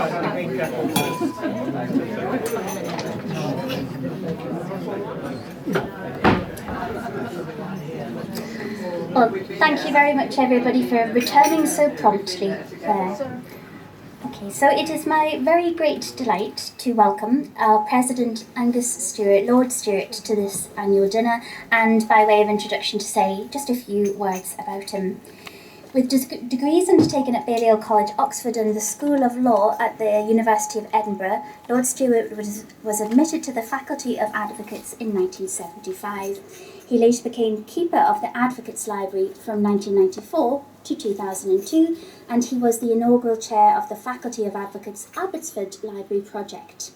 Well, thank you very much everybody for returning so promptly there. Okay, so it is my very great delight to welcome our President Angus Stewart, Lord Stewart, to this annual dinner, and by way of introduction to say just a few words about him. With degrees undertaken at Balliol College, Oxford, and the School of Law at the University of Edinburgh, Lord Stewart was admitted to the Faculty of Advocates in 1975. He later became Keeper of the Advocates Library from 1994 to 2002, and he was the inaugural chair of the Faculty of Advocates Abbotsford Library Project.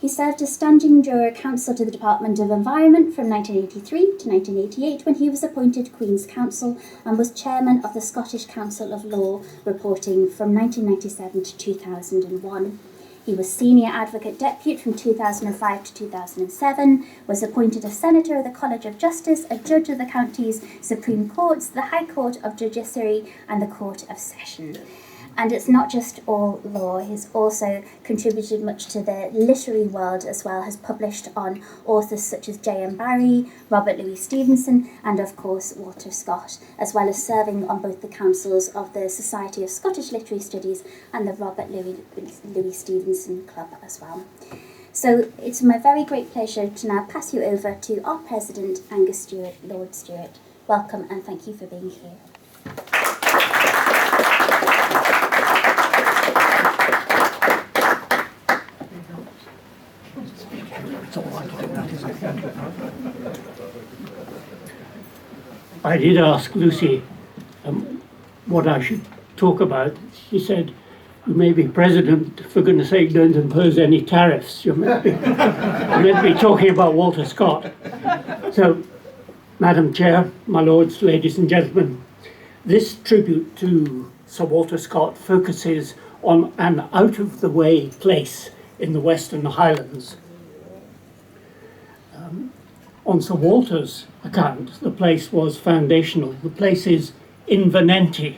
He served as Standing Juror Counsel to the Department of Environment from 1983 to 1988 when he was appointed Queen's Counsel and was Chairman of the Scottish Council of Law, reporting from 1997 to 2001. He was Senior Advocate Depute from 2005 to 2007, was appointed a Senator of the College of Justice, a Judge of the County's Supreme Courts, the High Court of Judiciary and the Court of Session. And it's not just all law, he's also contributed much to the literary world as well, has published on authors such as J.M. Barrie, Robert Louis Stevenson, and of course Walter Scott, as well as serving on both the councils of the Society of Scottish Literary Studies and the Robert Louis Stevenson Club as well. So it's my very great pleasure to now pass you over to our President, Angus Stewart, Lord Stewart. Welcome and thank you for being here. I did ask Lucy what I should talk about. She said, "You may be president, for goodness sake, don't impose any tariffs. You're meant to be talking about Walter Scott." So, Madam Chair, my lords, ladies and gentlemen, this tribute to Sir Walter Scott focuses on an out-of-the-way place in the Western Highlands. On Sir Walter's account, the place was foundational. The place is Invernenty.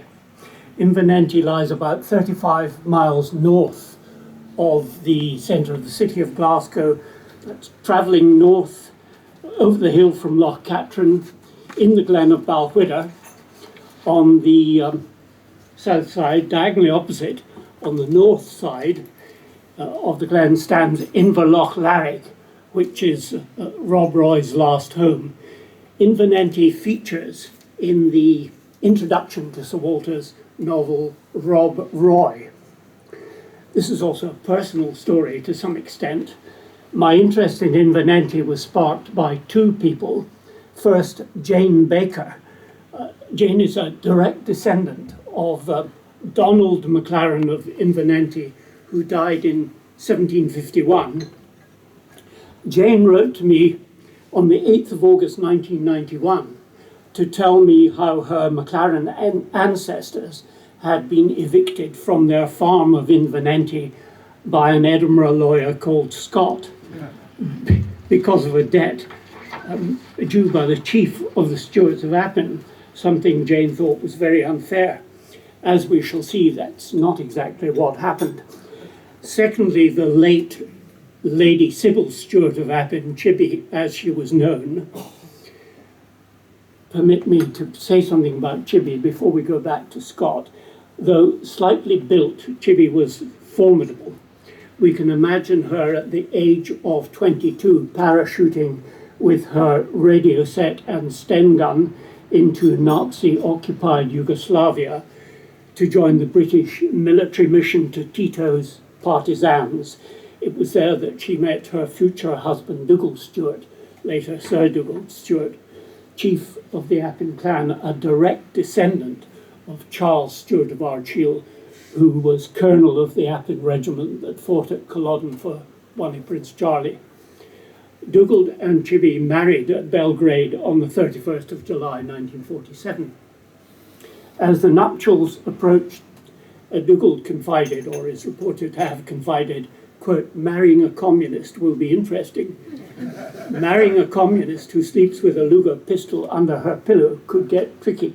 Invernenty lies about 35 miles north of the centre of the city of Glasgow. That's travelling north over the hill from Loch Katrine in the Glen of Balwhidder. On the south side, diagonally opposite, on the north side of the glen stands Inverloch, which is Rob Roy's last home. Invernenty features in the introduction to Sir Walter's novel Rob Roy. This is also a personal story to some extent. My interest in Invernenty was sparked by two people. First, Jane Baker. Jane is a direct descendant of Donald McLaren of Invernenty, who died in 1751. Jane wrote to me on the 8th of August 1991 to tell me how her McLaren ancestors had been evicted from their farm of Invernenty by an Edinburgh lawyer called Scott because of a debt due by the chief of the Stewarts of Appin, something Jane thought was very unfair. As we shall see, that's not exactly what happened. Secondly, the late Lady Sybil Stewart of Appin, Chibi, as she was known. Permit me to say something about Chibi before we go back to Scott. Though slightly built, Chibi was formidable. We can imagine her at the age of 22 parachuting with her radio set and Sten gun into Nazi-occupied Yugoslavia to join the British military mission to Tito's partisans. It was there that she met her future husband, Dougal Stewart, later Sir Dougal Stewart, chief of the Appin clan, a direct descendant of Charles Stewart of Ardshiel, who was colonel of the Appin regiment that fought at Culloden for Bonnie Prince Charlie. Dougal and Chibi married at Belgrade on the 31st of July 1947. As the nuptials approached, Dougal confided, or is reported to have confided, quote, "Marrying a communist will be interesting. Marrying a communist who sleeps with a Luger pistol under her pillow could get tricky."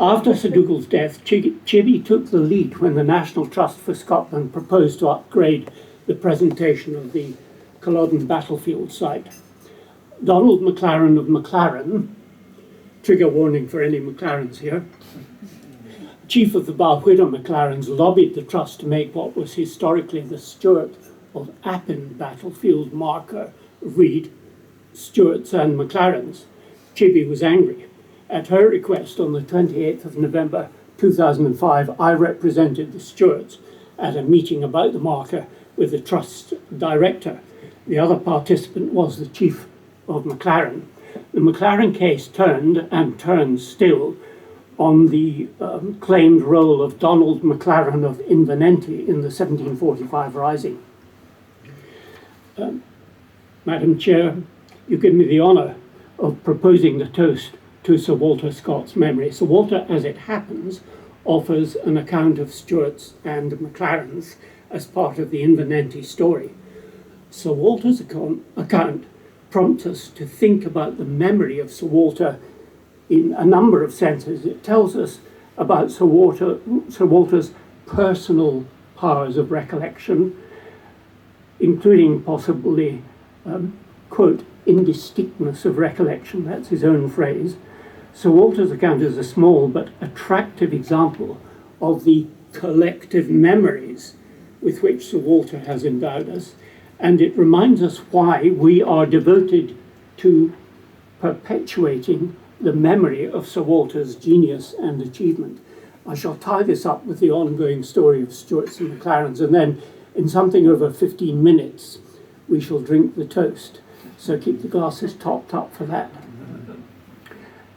After Sir Dougal's death, Chibi took the lead when the National Trust for Scotland proposed to upgrade the presentation of the Culloden battlefield site. Donald McLaren of McLaren, trigger warning for any McLarens here, chief of the Balwhidder McLarens, lobbied the Trust to make what was historically the Stewart of Appin battlefield marker read Stewarts and McLarens. Chibi was angry. At her request, on the 28th of November 2005, I represented the Stewarts at a meeting about the marker with the Trust director. The other participant was the Chief of McLaren. The McLaren case turned, and turns still, on the claimed role of Donald McLaren of Invernenty in the 1745 Rising. Madam Chair, you give me the honour of proposing the toast to Sir Walter Scott's memory. Sir Walter, as it happens, offers an account of Stewart's and McLaren's as part of the Invernenty story. Sir Walter's account prompts us to think about the memory of Sir Walter in a number of senses. It tells us about Sir Walter's personal powers of recollection, including possibly, quote, indistinctness of recollection, that's his own phrase. Sir Walter's account is a small but attractive example of the collective memories with which Sir Walter has endowed us, and it reminds us why we are devoted to perpetuating the memory of Sir Walter's genius and achievement. I shall tie this up with the ongoing story of Stewarts and McLarens, and then in something over 15 minutes we shall drink the toast. So keep the glasses topped up for that.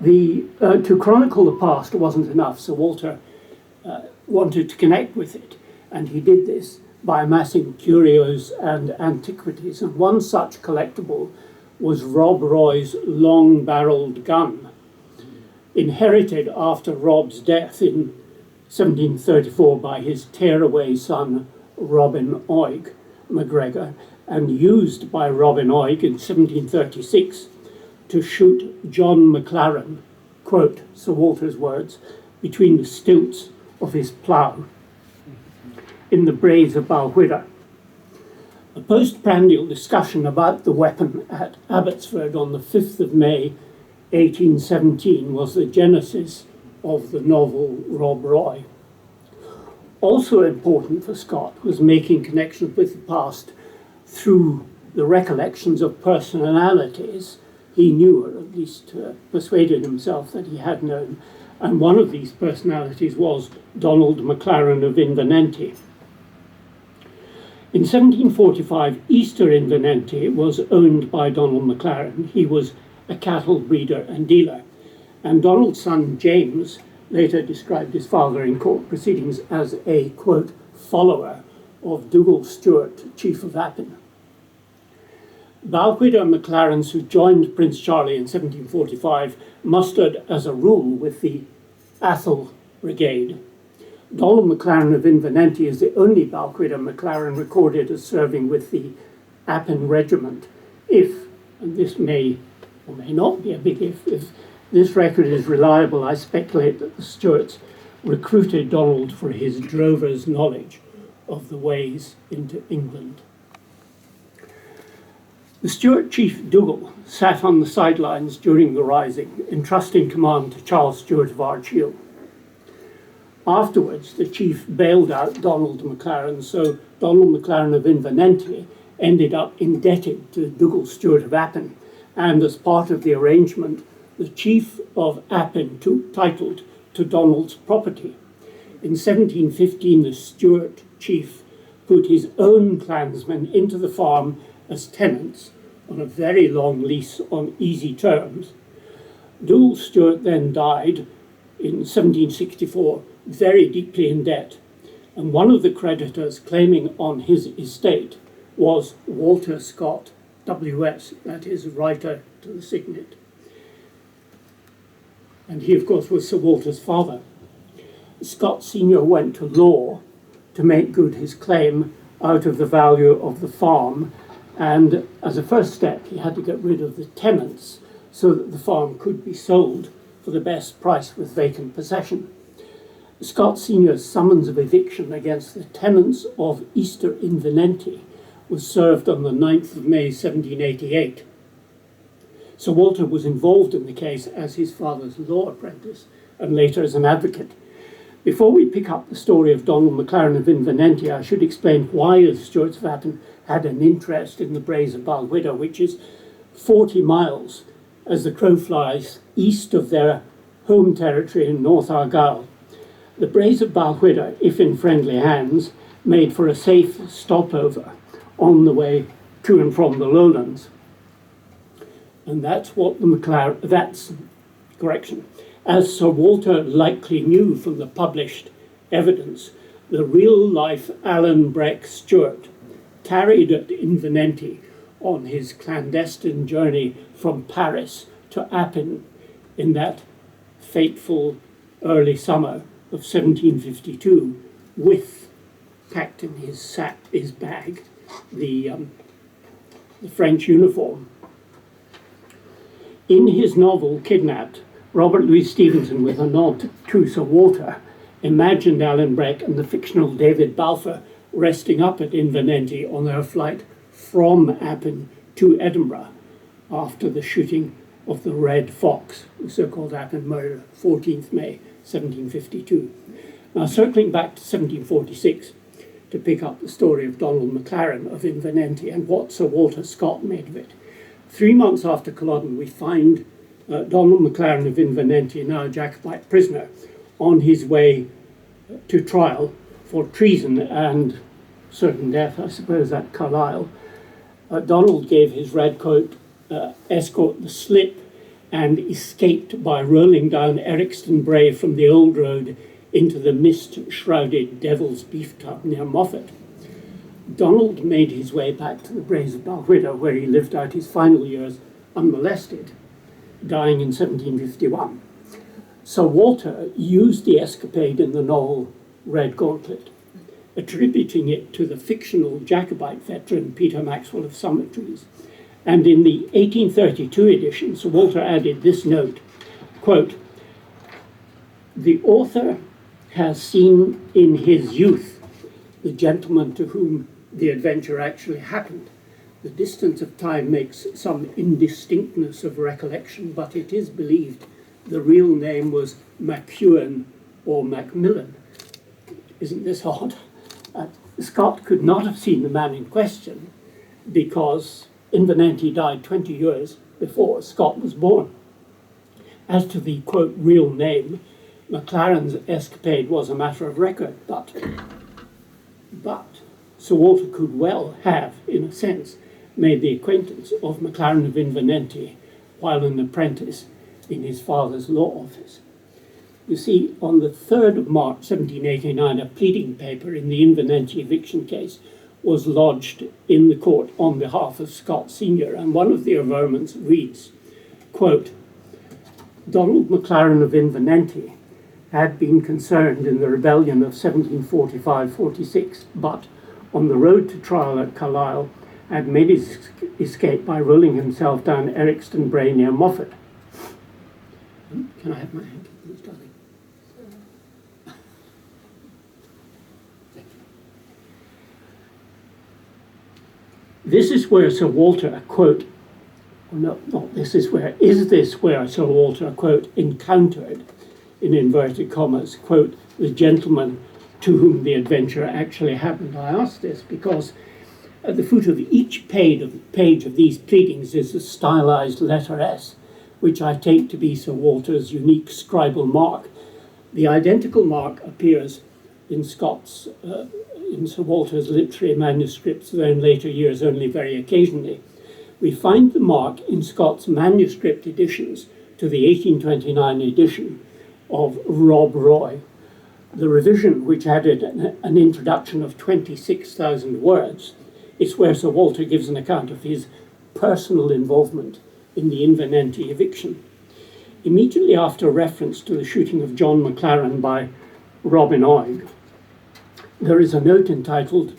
To chronicle the past wasn't enough. Sir Walter wanted to connect with it, and he did this by amassing curios and antiquities. And one such collectible was Rob Roy's long-barrelled gun, inherited after Rob's death in 1734 by his tearaway son Robin Oig MacGregor, and used by Robin Oig in 1736 to shoot John McLaren, quote Sir Walter's words, between the stilts of his plough in the braes of Balwhidder. A postprandial discussion about the weapon at Abbotsford on the 5th of May 1817 was the genesis of the novel Rob Roy. Also important for Scott was making connections with the past through the recollections of personalities he knew, or at least persuaded himself that he had known, and one of these personalities was Donald McLaren of Invernenty. In 1745, Easter Invernenty was owned by Donald McLaren. He was a cattle breeder and dealer, and Donald's son James later described his father in court proceedings as a, quote, follower of Dougal Stewart, Chief of Appin. Balwhidder McLarens, who joined Prince Charlie in 1745, mustered as a rule with the Athol Brigade. Donald McLaren of Invernenty is the only Balwhidder McLaren recorded as serving with the Appin Regiment. If, and this may or may not be a big if this record is reliable, I speculate that the Stewarts recruited Donald for his drover's knowledge of the ways into England. The Stewart chief Dougal sat on the sidelines during the Rising, entrusting command to Charles Stewart of Ardshiel. Afterwards, the chief bailed out Donald McLaren, so Donald McLaren of Invernenty ended up indebted to Dougal Stewart of Appin, and as part of the arrangement, the chief of Appin took title to Donald's property. In 1715, the Stewart chief put his own clansmen into the farm as tenants on a very long lease on easy terms. Dougal Stewart then died in 1764, very deeply in debt, and one of the creditors claiming on his estate was Walter Scott, W.S., that is, writer to the signet. And he, of course, was Sir Walter's father. Scott Sr. went to law to make good his claim out of the value of the farm, and as a first step he had to get rid of the tenants so that the farm could be sold for the best price with vacant possession. Scott Senior's summons of eviction against the tenants of Easter Invernenty was served on the 9th of May 1788. Sir Walter was involved in the case as his father's law apprentice and later as an advocate. Before we pick up the story of Donald McLaren of Invernenty, I should explain why the Stuarts of Appin had an interest in the Braes of Balwhidder, which is 40 miles as the crow flies east of their home territory in North Argyll. The Braes of Balwhidder, if in friendly hands, made for a safe stopover on the way to and from the lowlands. And that's what as Sir Walter likely knew from the published evidence, the real-life Alan Breck Stewart tarried at Invernenty on his clandestine journey from Paris to Appin in that fateful early summer of 1752, with, packed in his bag, the French uniform. In his novel, Kidnapped, Robert Louis Stevenson, with a nod to Sir Walter, imagined Alan Breck and the fictional David Balfour resting up at Invernenty on their flight from Appin to Edinburgh after the shooting of the Red Fox, the so-called Appin murder, 14th May 1752. Now, circling back to 1746 to pick up the story of Donald McLaren of Invernenty and what Sir Walter Scott made of it. 3 months after Culloden, we find Donald McLaren of Invernenty, now a Jacobite prisoner, on his way to trial for treason and certain death, I suppose, at Carlisle. Donald gave his redcoat escort the slip and escaped by rolling down Erixton Brae from the old road into the mist-shrouded Devil's Beef Tub near Moffat. Donald made his way back to the Braes of Balwhidder, where he lived out his final years unmolested, dying in 1751. Sir Walter used the escapade in the novel Redgauntlet, attributing it to the fictional Jacobite veteran Peter Maxwell of Summertrees. And in the 1832 edition, Sir Walter added this note, quote, "The author has seen in his youth the gentleman to whom the adventure actually happened. The distance of time makes some indistinctness of recollection, but it is believed the real name was MacEwan or Macmillan." Isn't this odd? Scott could not have seen the man in question because Invernenty died 20 years before Scott was born. As to the, quote, real name, McLaren's escapade was a matter of record, but Sir Walter could well have, in a sense, made the acquaintance of McLaren of Invernenty while an apprentice in his father's law office. You see, on the 3rd of March 1789, a pleading paper in the Invernenty eviction case was lodged in the court on behalf of Scott Senior, and one of the averments reads, quote, "Donald McLaren of Invernenty had been concerned in the rebellion of 1745-46, but on the road to trial at Carlisle had made his escape by rolling himself down Erixton Brae near Moffat." Can I have my hand, please, darling? This is where Sir Walter, quote, no, not this is where, is this where Sir Walter, quote, encountered, in inverted commas, quote, the gentleman to whom the adventure actually happened? I ask this because at the foot of each page of these pleadings is a stylized letter S, which I take to be Sir Walter's unique scribal mark. The identical mark appears in in Sir Walter's literary manuscripts, though in later years only very occasionally. We find the mark in Scott's manuscript additions to the 1829 edition of Rob Roy. The revision, which added an introduction of 26,000 words, is where Sir Walter gives an account of his personal involvement in the Invernenty eviction. Immediately after reference to the shooting of John McLaren by Robin Oig, there is a note entitled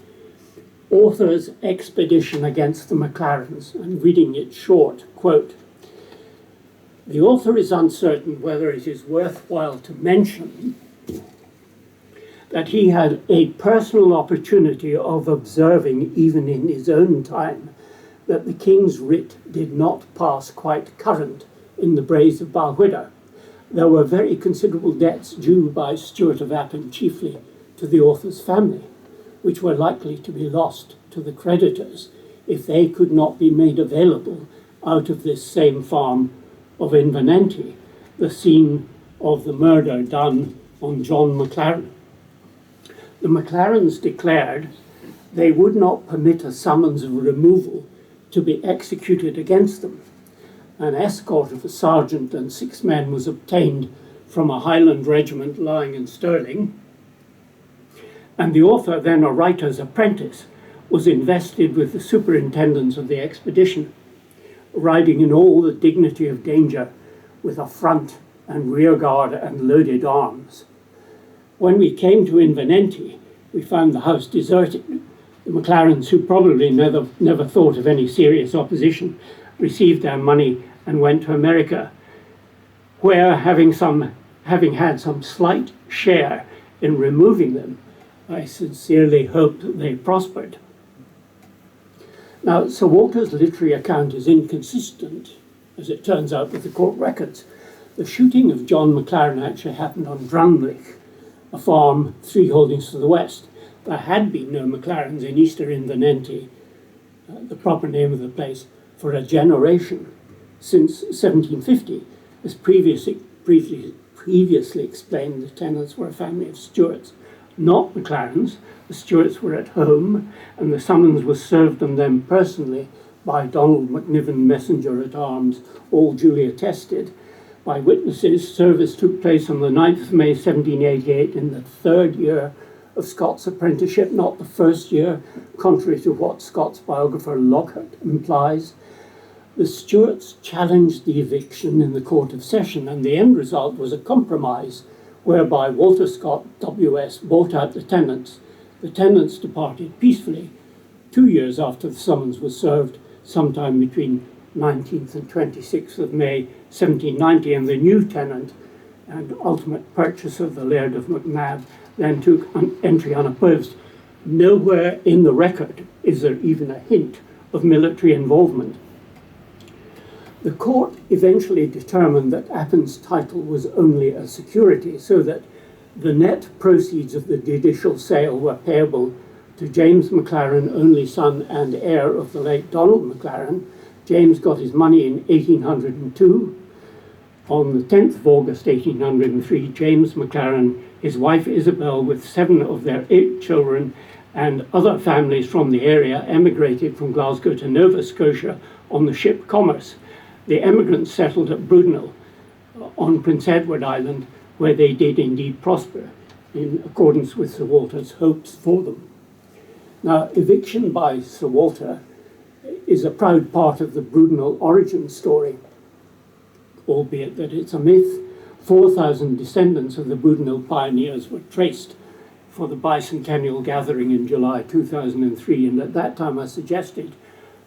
"Author's Expedition Against the McLarens," and reading it short, quote, The author is uncertain whether it is worthwhile to mention that he had a personal opportunity of observing, even in his own time, that the king's writ did not pass quite current in the Braes of Balwhidder. There were very considerable debts due by Stewart of Appin chiefly to the author's family, which were likely to be lost to the creditors if they could not be made available out of this same farm of Invernenty, the scene of the murder done on John McLaren. The McLarens declared they would not permit a summons of removal to be executed against them. An escort of a sergeant and 6 men was obtained from a Highland regiment lying in Stirling, and the author, then a writer's apprentice, was invested with the superintendence of the expedition, riding in all the dignity of danger with a front and rear guard and loaded arms. When we came to Invernenty, we found the house deserted. The McLarens, who probably never thought of any serious opposition, received their money and went to America, where, having had some slight share in removing them, I sincerely hope that they prospered. Now, Sir Walter's literary account is inconsistent, as it turns out, with the court records. The shooting of John McLaren actually happened on Drumlich, a farm 3 holdings to the west. There had been no McLarens in Easter Invernenty, the proper name of the place, for a generation since 1750. As previously explained, the tenants were a family of Stewarts, not McLarens. The Stewarts were at home, and the summons was served on them personally by Donald McNiven, messenger at arms, all duly attested by witnesses. Service took place on the 9th of May 1788 in the 3rd year of Scott's apprenticeship, not the 1st year, contrary to what Scott's biographer Lockhart implies. The Stewarts challenged the eviction in the Court of Session, and the end result was a compromise whereby Walter Scott, W.S., bought out the tenants. The tenants departed peacefully 2 years after the summons was served, sometime between 19th and 26th of May 1790, and the new tenant and ultimate purchaser, the Laird of McNab, then took entry unopposed. Nowhere in the record is there even a hint of military involvement. The court eventually determined that Appin's title was only a security, so that the net proceeds of the judicial sale were payable to James McLaren, only son and heir of the late Donald McLaren. James got his money in 1802. On the 10th of August 1803, James McLaren, his wife Isabel, with 7 of their 8 children and other families from the area, emigrated from Glasgow to Nova Scotia on the ship Commerce. The emigrants settled at Brudenell on Prince Edward Island, where they did indeed prosper, in accordance with Sir Walter's hopes for them. Now, eviction by Sir Walter is a proud part of the Brudenell origin story, albeit that it's a myth. 4,000 descendants of the Brudenell pioneers were traced for the bicentennial gathering in July 2003, and at that time I suggested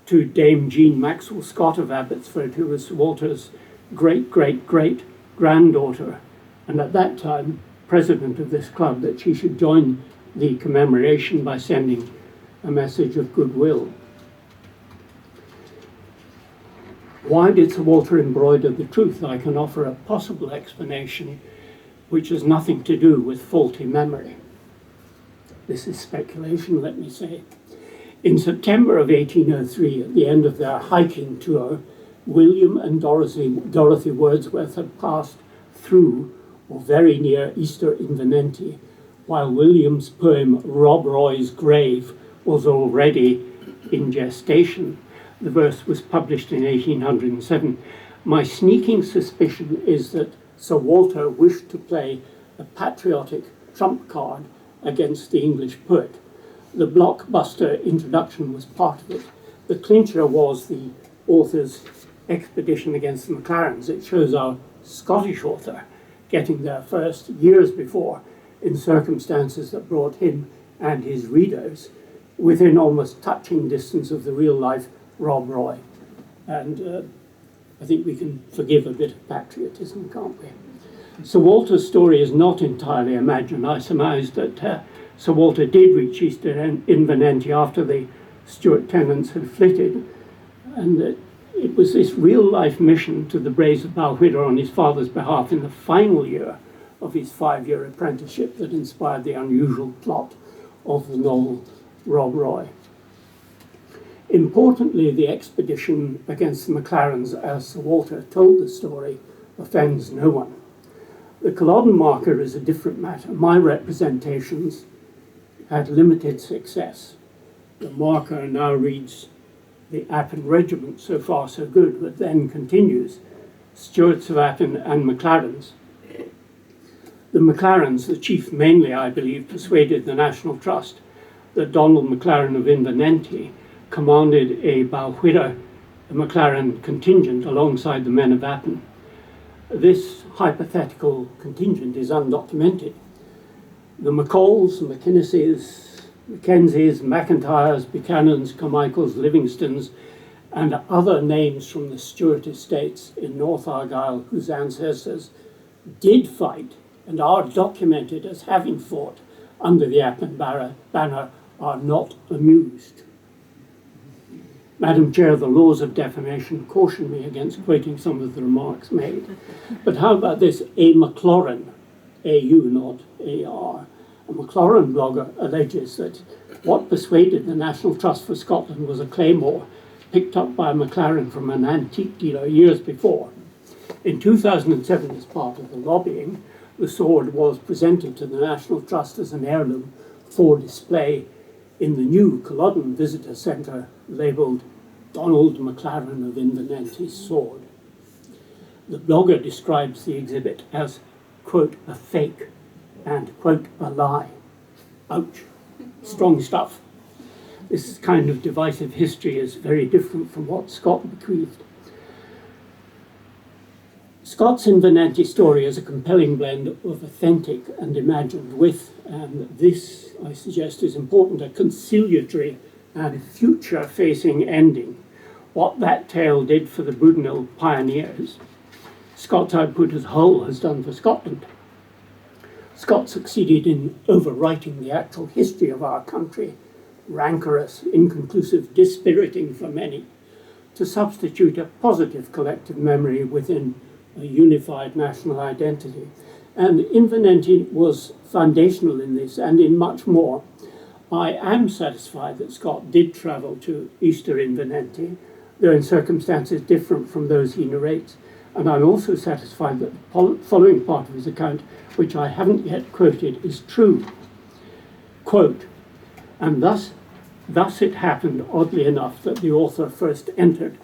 to Dame Jean Maxwell Scott of Abbotsford, who was Sir Walter's great-great-great-granddaughter, and at that time president of this club, that she should join the commemoration by sending a message of goodwill. Why did Sir Walter embroider the truth? I can offer a possible explanation which has nothing to do with faulty memory. This is speculation, let me say. In September of 1803, at the end of their hiking tour, William and Dorothy Wordsworth had passed through, or very near, Easter Invernenty, while William's poem Rob Roy's Grave was already in gestation. The verse was published in 1807. My sneaking suspicion is that Sir Walter wished to play a patriotic trump card against the English poet. The blockbuster introduction was part of it. The clincher was the author's expedition against the McLarens. It shows our Scottish author getting there first, years before, in circumstances that brought him and his readers within almost touching distance of the real-life Rob Roy and I think we can forgive a bit of patriotism, can't we? Sir Walter's story is not entirely imagined. I surmise that Sir Walter did reach Eastern Invernenty after the Stuart tenants had flitted, and that it was this real-life mission to the braes of Balwhidder on his father's behalf in the final year of his 5-year apprenticeship that inspired the unusual plot of the novel Rob Roy. Importantly, the expedition against the McLarens, as Sir Walter told the story, offends no one. The Culloden marker is a different matter. My representations had limited success. The marker now reads the Appin regiment, so far so good, but then continues, Stuarts of Appin and McLarens. The McLarens, the chief mainly, I believe, persuaded the National Trust that Donald McLaren of Invernenty commanded a Balwhidder McLaren contingent alongside the men of Appin. This hypothetical contingent is undocumented. The McCalls, the Mackenzies, McIntyres, Buchanans, Carmichaels, Livingstons, and other names from the Stuart estates in North Argyll whose ancestors did fight and are documented as having fought under the Appin banner are not amused. Madam Chair, the laws of defamation caution me against quoting some of the remarks made. But how about this? A McLaren, A-U, not A-R. A McLaren blogger alleges that what persuaded the National Trust for Scotland was a claymore picked up by a McLaren from an antique dealer years before. In 2007, as part of the lobbying, the sword was presented to the National Trust as an heirloom for display in the new Culloden Visitor Centre labelled Donald McLaren of Invernenty's sword. The blogger describes the exhibit as, quote, a fake and, quote, a lie. Ouch. Strong stuff. This kind of divisive history is very different from what Scott bequeathed. Scott's Invernenty story is a compelling blend of authentic and imagined with, and this, I suggest, is important, a conciliatory and future-facing ending. What that tale did for the Brudenell pioneers, Scott's output as a whole has done for Scotland. Scott succeeded in overwriting the actual history of our country, rancorous, inconclusive, dispiriting for many, to substitute a positive collective memory within a unified national identity. And Invernenty was foundational in this and in much more. I am satisfied that Scott did travel to Easter Invernenty, though in circumstances different from those he narrates. And I'm also satisfied that the following part of his account, which I haven't yet quoted, is true. Quote, and thus it happened, oddly enough, that the author first entered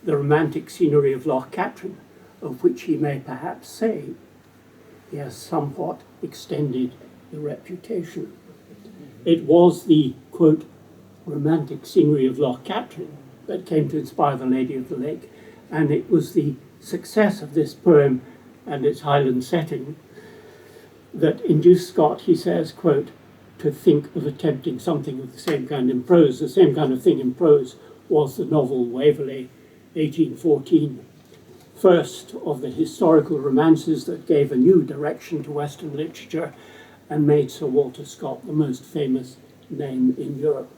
the romantic scenery of Loch Katrine, of which he may perhaps say he has somewhat extended the reputation. It was the, quote, romantic scenery of Loch Katrine that came to inspire The Lady of the Lake, and it was the success of this poem and its Highland setting that induced Scott, he says, quote, to think of attempting something of the same kind in prose. The same kind of thing in prose was the novel Waverley, 1814, first of the historical romances that gave a new direction to Western literature and made Sir Walter Scott the most famous name in Europe.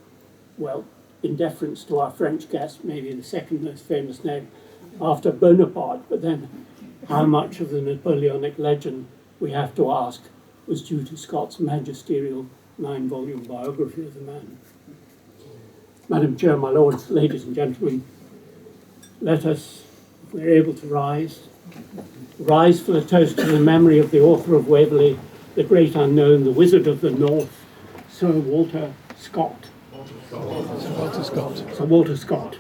Well, in deference to our French guest, maybe the second most famous name after Bonaparte, but then how much of the Napoleonic legend, we have to ask, was due to Scott's magisterial 9-volume biography of the man. Madam Chair, my lords, ladies and gentlemen, let us, if we're able to rise for the toast to the memory of the author of Waverley, the great unknown, the wizard of the north, Sir Walter Scott. Sir Walter Scott. Sir Walter Scott.